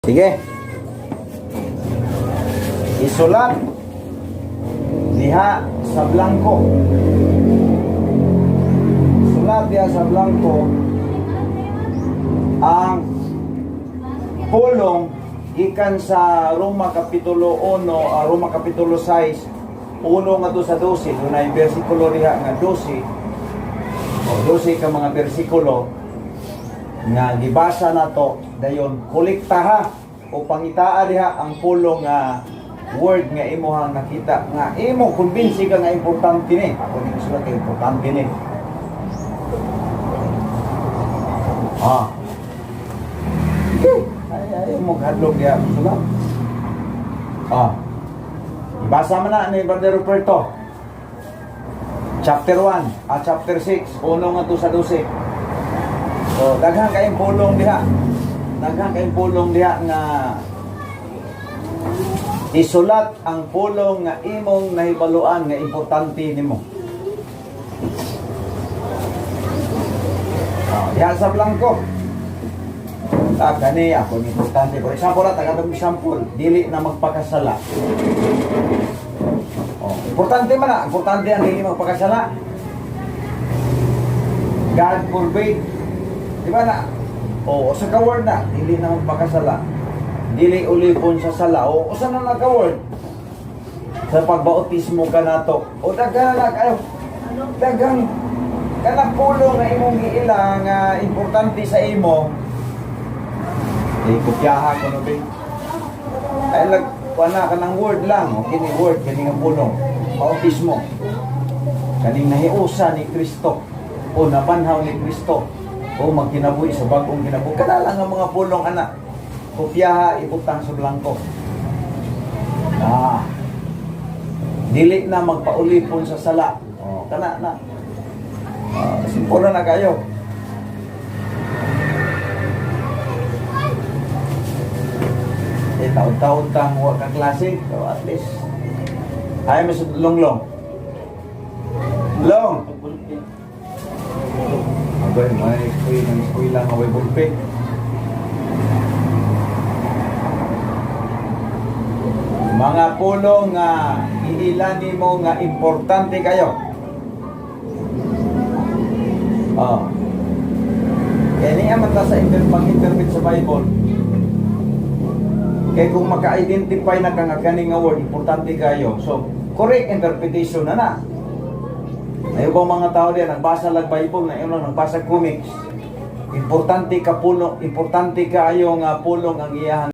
Sige. Isulat diha sa blanco. Isulat diha sa blanco ang pulong gikan sa Roma Kapitulo 1, Roma Kapitulo 6, 1 ngadto sa 12. Dunay bersikulo diha nga 12. O 12 ka mga bersikulo nga gibasa nato dayon kolektaha o pangitaa diha ang pulong nga word nga imuhang nakita nga imo kumbinsi ka nga importante ni ako ni sulat kay importante ni ay mo hadlok diha sulat ibasa man na ni Brother Roberto chapter 1 chapter 6 1 ngadto sa 12. So, daghang kayong pulong diha. Daghang kayong pulong diha nga isulat ang pulong nga imong nahibaluan nga importante nimo. Diha sa blanco. Kani ako ni importante. For example, tagatong example, dili na magpakasala. Importante man na. Importante ang dili magpakasala. God forbid. Di ba na? O sa ka-word na, dili na magpakasala. Dili ulipon sa sala. O saan na nagka-word? Sa pagbautismo ka na to. O dagang na kayo. Dagang kanang pulong na imong giila nga importante sa imo. Kopyaha ko no ba? Ay wala ka ng word lang. O kini word, kini nga pulong. Bautismo. Kaning nahiusa ni Kristo. O nabanhaw ni Kristo. O magkinabuhi sa bagong kinabuhi. Kada lang ang mga pulong anak. Kopyaha, ibutang sa blanco. Dili na magpaulipon sa sala. Kana na. Simpuro na kayo. Taon-taon tang huwag ka klase. So at least. Ayaw mo sa long-long. Long! Abay, may eskwela nga way bulpik. Mga pulong nga iilani mo nga importante kayo. Kaya niya mata sa pag-interpret sa Bible. Kaya kung maka-identify na ka nga kaning nga word, importante kayo. So, correct interpretation na na. Ayaw bang mga tao diyan, nagbasa lang Bible na yun lang, nagbasa comics. Importante ka pulong, importante ka ayong pulong ang iyahan.